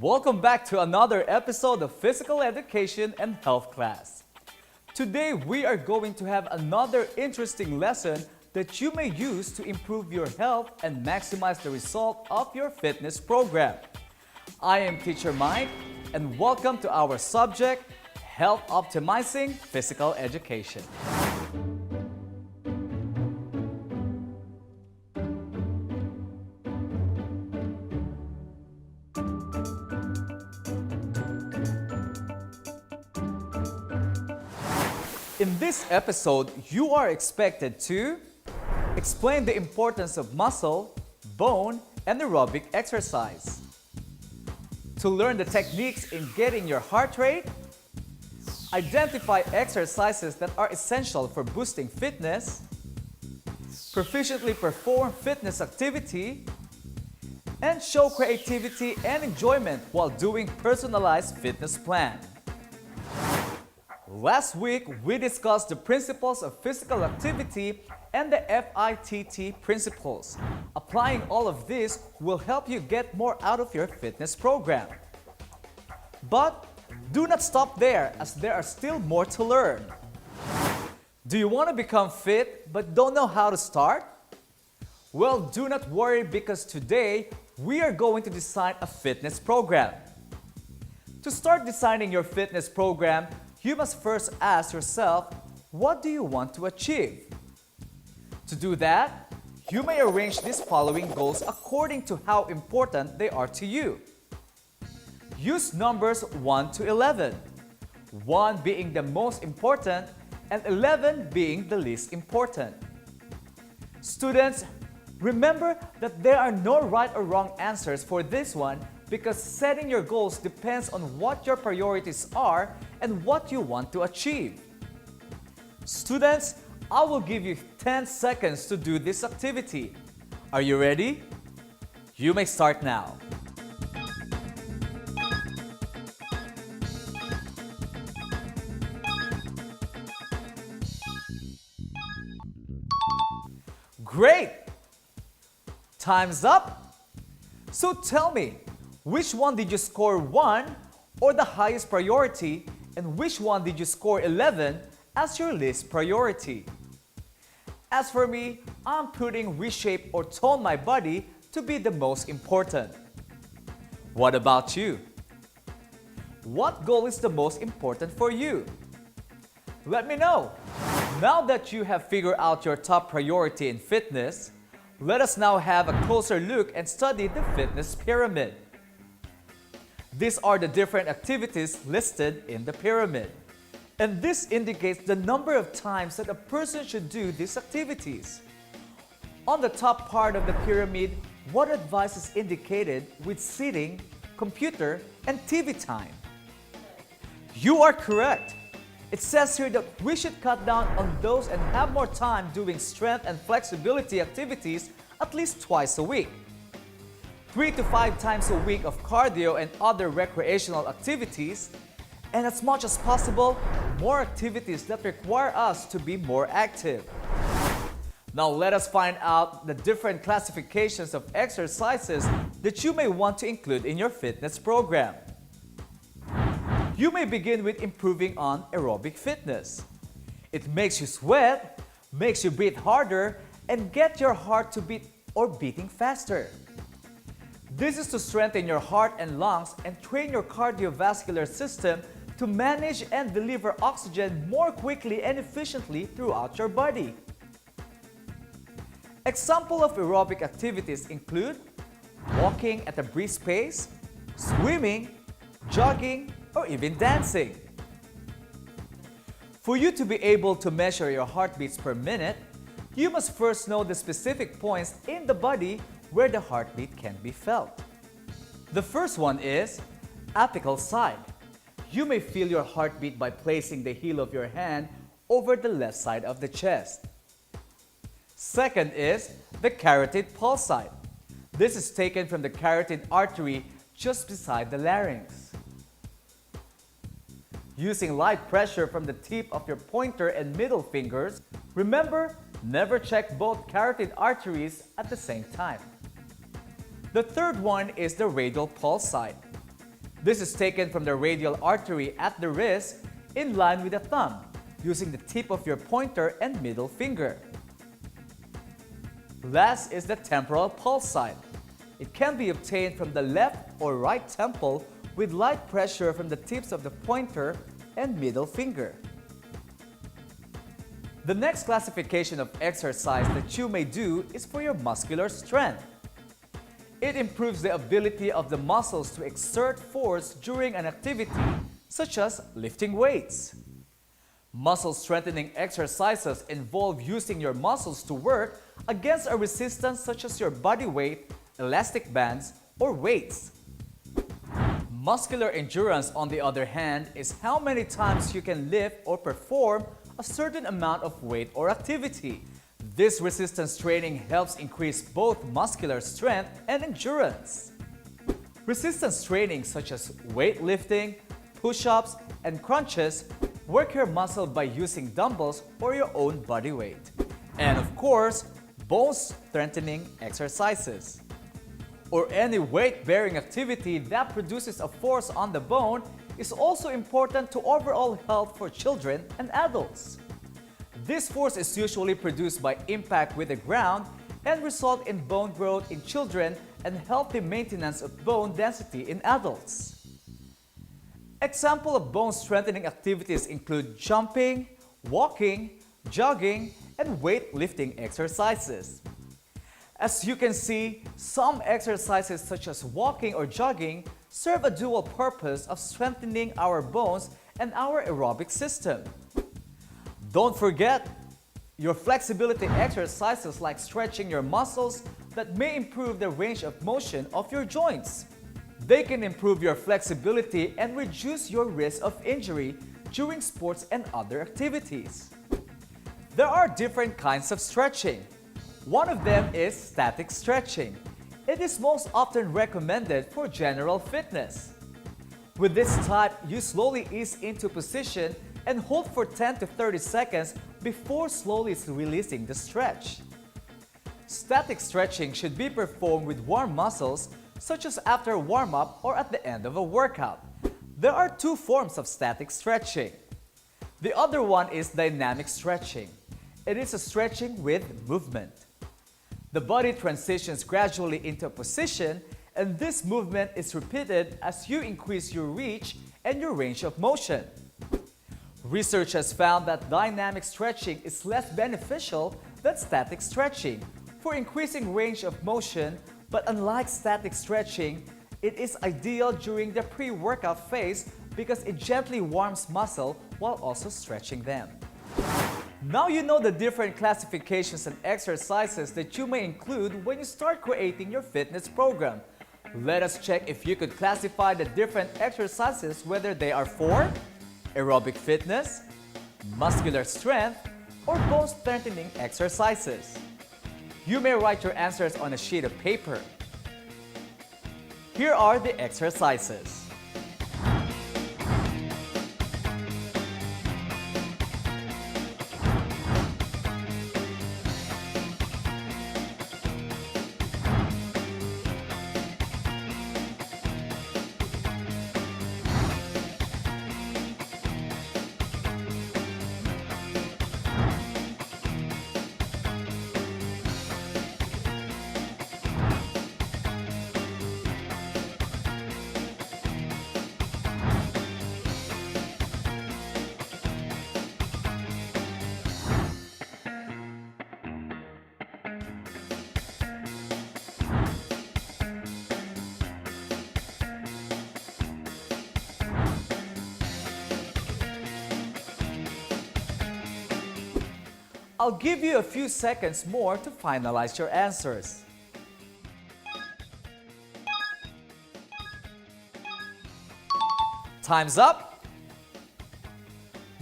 Welcome back to another episode of Physical Education and Health Class. Today we are going to have another interesting lesson that you may use to improve your health and maximize the result of your fitness program. I am Teacher Mike and welcome to our subject, Health Optimizing Physical Education. In this episode, you are expected to explain the importance of muscle, bone, and aerobic exercise, to learn the techniques in getting your heart rate, identify exercises that are essential for boosting fitness, proficiently perform fitness activity, and show creativity and enjoyment while doing personalized fitness plan. Last week, we discussed the principles of physical activity and the FITT principles. Applying all of this will help you get more out of your fitness program. But do not stop there, as there are still more to learn. Do you want to become fit but don't know how to start? Well, do not worry, because today we are going to design a fitness program. To start designing your fitness program, you must first ask yourself, what do you want to achieve? To do that, you may arrange these following goals according to how important they are to you. Use numbers 1 to 11, 1 being the most important and 11 being the least important. Students, remember that there are no right or wrong answers for this one, because setting your goals depends on what your priorities are and what you want to achieve. Students, I will give you 10 seconds to do this activity. Are you ready? You may start now. Great! Time's up! So tell me, which one did you score 1 or the highest priority, and which one did you score 11 as your least priority? As for me, I'm putting reshape or tone my body to be the most important. What about you? What goal is the most important for you? Let me know. Now that you have figured out your top priority in fitness, let us now have a closer look and study the fitness pyramid. These are the different activities listed in the pyramid. And this indicates the number of times that a person should do these activities. On the top part of the pyramid, what advice is indicated with sitting, computer, and TV time? You are correct. It says here that we should cut down on those and have more time doing strength and flexibility activities at least twice a week. 3 to 5 times a week of cardio and other recreational activities, and as much as possible, more activities that require us to be more active. Now let us find out the different classifications of exercises that you may want to include in your fitness program. You may begin with improving on aerobic fitness. It makes you sweat, makes you breathe harder, and get your heart to beat or beating faster. This is to strengthen your heart and lungs and train your cardiovascular system to manage and deliver oxygen more quickly and efficiently throughout your body. Examples of aerobic activities include walking at a brisk pace, swimming, jogging, or even dancing. For you to be able to measure your heartbeats per minute, you must first know the specific points in the body where the heartbeat can be felt. The first one is apical side. You may feel your heartbeat by placing the heel of your hand over the left side of the chest. Second is the carotid pulse side. This is taken from the carotid artery just beside the larynx. Using light pressure from the tip of your pointer and middle fingers, remember, never check both carotid arteries at the same time. The third one is the radial pulse side. This is taken from the radial artery at the wrist in line with the thumb, using the tip of your pointer and middle finger. Last is the temporal pulse site. It can be obtained from the left or right temple with light pressure from the tips of the pointer and middle finger. The next classification of exercise that you may do is for your muscular strength. It improves the ability of the muscles to exert force during an activity such as lifting weights. Muscle strengthening exercises involve using your muscles to work against a resistance such as your body weight, elastic bands, or weights. Muscular endurance, on the other hand, is how many times you can lift or perform a certain amount of weight or activity. This resistance training helps increase both muscular strength and endurance. Resistance training such as weightlifting, push-ups, and crunches work your muscle by using dumbbells or your own body weight. And of course, bone strengthening exercises, or any weight-bearing activity that produces a force on the bone, is also important to overall health for children and adults. This force is usually produced by impact with the ground and result in bone growth in children and healthy maintenance of bone density in adults. Examples of bone strengthening activities include jumping, walking, jogging, and weightlifting exercises. As you can see, some exercises such as walking or jogging serve a dual purpose of strengthening our bones and our aerobic system. Don't forget your flexibility exercises like stretching your muscles that may improve the range of motion of your joints. They can improve your flexibility and reduce your risk of injury during sports and other activities. There are different kinds of stretching. One of them is static stretching. It is most often recommended for general fitness. With this type, you slowly ease into position and hold for 10 to 30 seconds before slowly releasing the stretch. Static stretching should be performed with warm muscles, such as after a warm-up or at the end of a workout. There are two forms of static stretching. The other one is dynamic stretching. It is a stretching with movement. The body transitions gradually into a position, and this movement is repeated as you increase your reach and your range of motion. Research has found that dynamic stretching is less beneficial than static stretching for increasing range of motion, but unlike static stretching, it is ideal during the pre-workout phase because it gently warms muscle while also stretching them. Now you know the different classifications and exercises that you may include when you start creating your fitness program. Let us check if you could classify the different exercises, whether they are for aerobic fitness, muscular strength, or bone strengthening exercises. You may write your answers on a sheet of paper. Here are the exercises. I'll give you a few seconds more to finalize your answers. Time's up.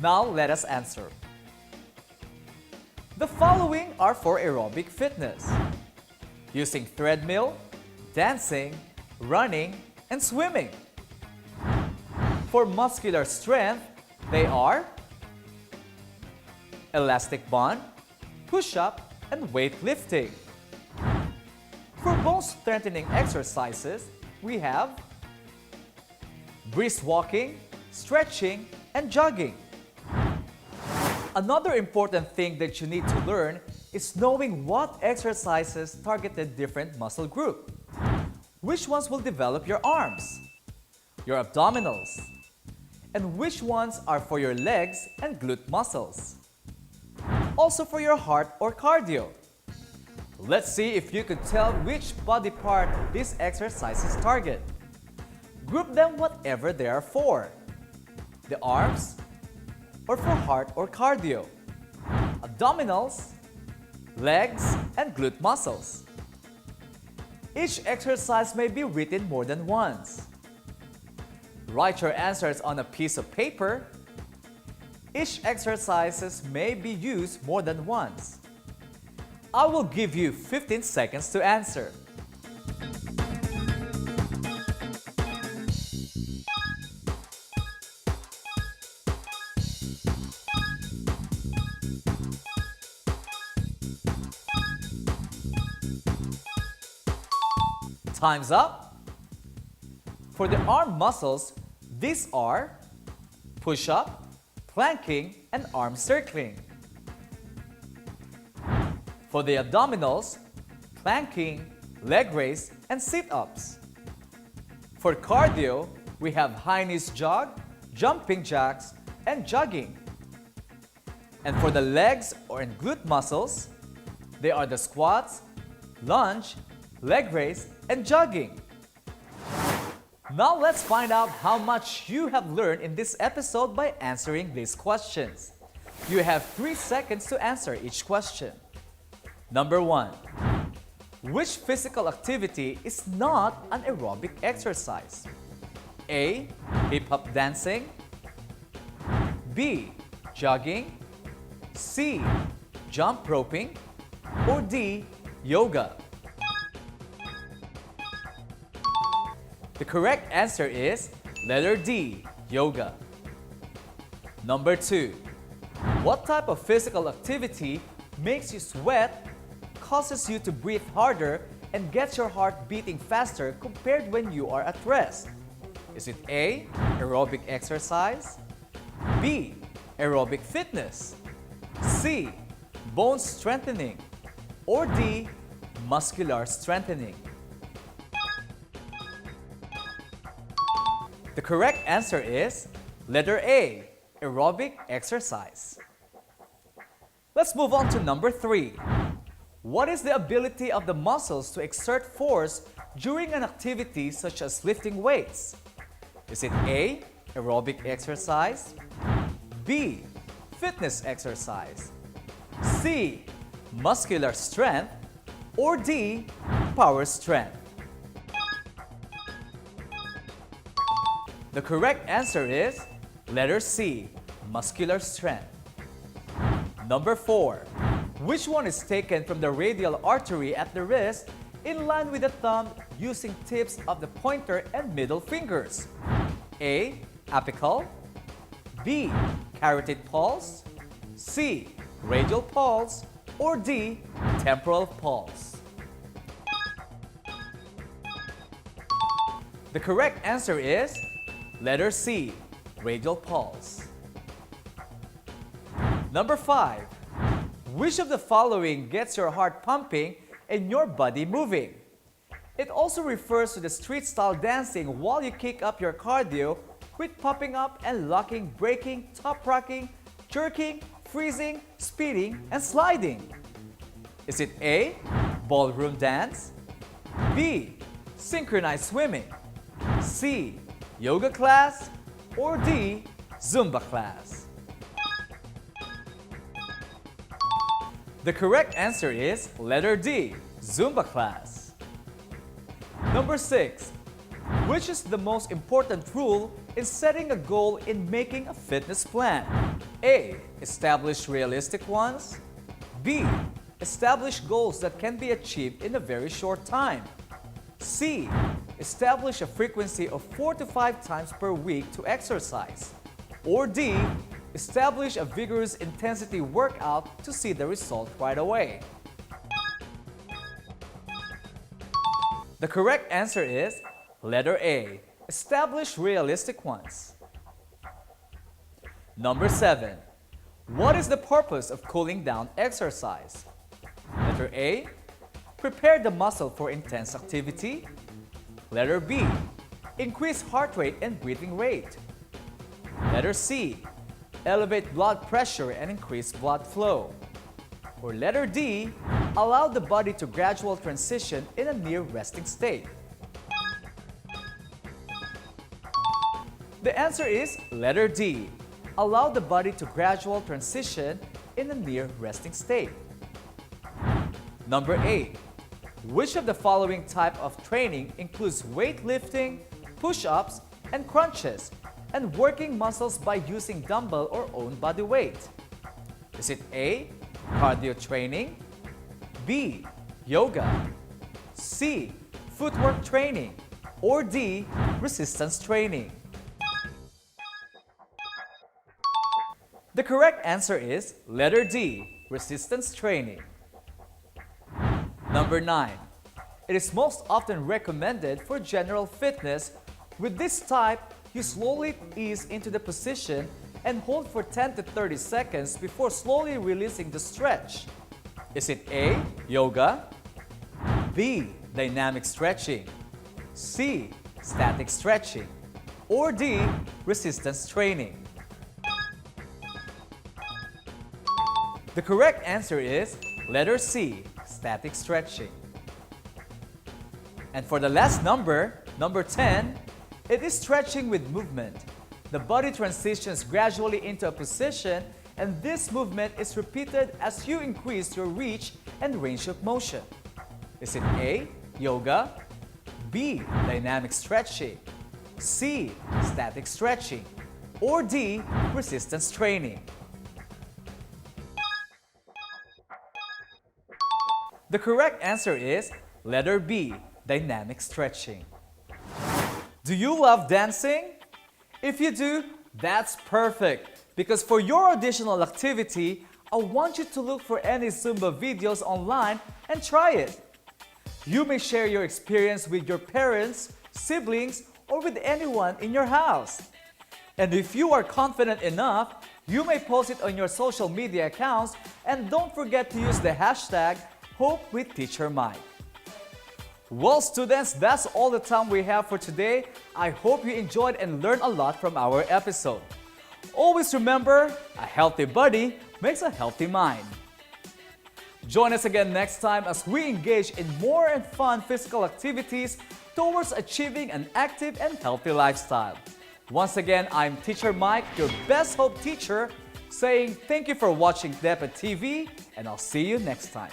Now let us answer. The following are for aerobic fitness: using treadmill, dancing, running, and swimming. For muscular strength, they are elastic band, push-up, and weightlifting. For bone strengthening exercises, we have brisk walking, stretching, and jogging. Another important thing that you need to learn is knowing what exercises targeted different muscle group. Which ones will develop your arms, your abdominals, and which ones are for your legs and glute muscles. Also for your heart or cardio. Let's see if you could tell which body part these exercises target. Group them whatever they are for. The arms, or for heart or cardio. Abdominals, legs, and glute muscles. Each exercise may be written more than once. Write your answers on a piece of paper. Each exercises may be used more than once. I will give you 15 seconds to answer. Time's up. For the arm muscles, these are push-up, planking, and arm circling. For the abdominals, planking, leg raise, and sit-ups. For cardio, we have high knees jog, jumping jacks, and jogging. And for the legs or and glute muscles, they are the squats, lunge, leg raise, and jogging. Now let's find out how much you have learned in this episode by answering these questions. You have 3 seconds to answer each question. Number 1. Which physical activity is not an aerobic exercise? A. Hip-hop dancing. B. Jogging. C. Jump roping. Or D. Yoga. The correct answer is letter D, yoga. Number 2. What type of physical activity makes you sweat, causes you to breathe harder, and gets your heart beating faster compared when you are at rest? Is it A, aerobic exercise? B, aerobic fitness? C, bone strengthening? Or D, muscular strengthening? The correct answer is letter A, aerobic exercise. Let's move on to number 3. What is the ability of the muscles to exert force during an activity such as lifting weights? Is it A, aerobic exercise? B, fitness exercise? C, muscular strength? Or D, power strength? The correct answer is letter C, muscular strength. Number 4. Which one is taken from the radial artery at the wrist in line with the thumb using tips of the pointer and middle fingers? A, apical. B, carotid pulse. C, radial pulse. Or D, temporal pulse. The correct answer is letter C, radial pulse. Number 5. Which of the following gets your heart pumping and your body moving? It also refers to the street-style dancing while you kick up your cardio with popping up and locking, braking, top rocking, jerking, freezing, speeding, and sliding. Is it A, ballroom dance? B, synchronized swimming? C, yoga class? Or D, Zumba class? The correct answer is letter D, Zumba class. Number 6. Which is the most important rule in setting a goal in making a fitness plan? A, establish realistic ones. B, establish goals that can be achieved in a very short time. C, establish a frequency of 4 to 5 times per week to exercise. Or D, establish a vigorous intensity workout to see the result right away. The correct answer is letter A, Establish realistic ones. Number 7. What is the purpose of cooling down exercise? Letter A. Prepare the muscle for intense activity. Letter B. Increase heart rate and breathing rate. Letter C. Elevate blood pressure and increase blood flow. Or letter D. Allow the body to gradual transition in a near resting state. The answer is letter D. Allow the body to gradual transition in a near resting state. Number 8. Which of the following type of training includes weightlifting, push-ups, and crunches, and working muscles by using dumbbell or own body weight? Is it A. Cardio training, B. Yoga, C. Footwork training, or D. Resistance training? The correct answer is letter D. Resistance training. Number 9. It is most often recommended for general fitness. With this type, you slowly ease into the position and hold for 10 to 30 seconds before slowly releasing the stretch. Is it A. Yoga, B. Dynamic stretching, C. Static stretching, or D. Resistance training? The correct answer is letter C. Static stretching. And for the last number, number 10, it is stretching with movement. The body transitions gradually into a position, and this movement is repeated as you increase your reach and range of motion. Is it A. Yoga, B. Dynamic stretching, C. Static stretching, or D. Resistance training? The correct answer is letter B. Dynamic stretching. Do you love dancing? If you do, that's perfect, because for your additional activity, I want you to look for any Zumba videos online and try it. You may share your experience with your parents, siblings, or with anyone in your house. And if you are confident enough, you may post it on your social media accounts, and don't forget to use the hashtag #HopeWithTeacherMike. Well, students, that's all the time we have for today. I hope you enjoyed and learned a lot from our episode. Always remember, a healthy body makes a healthy mind. Join us again next time as we engage in more and fun physical activities towards achieving an active and healthy lifestyle. Once again, I'm Teacher Mike, your best hope teacher, saying thank you for watching DepEd TV, and I'll see you next time.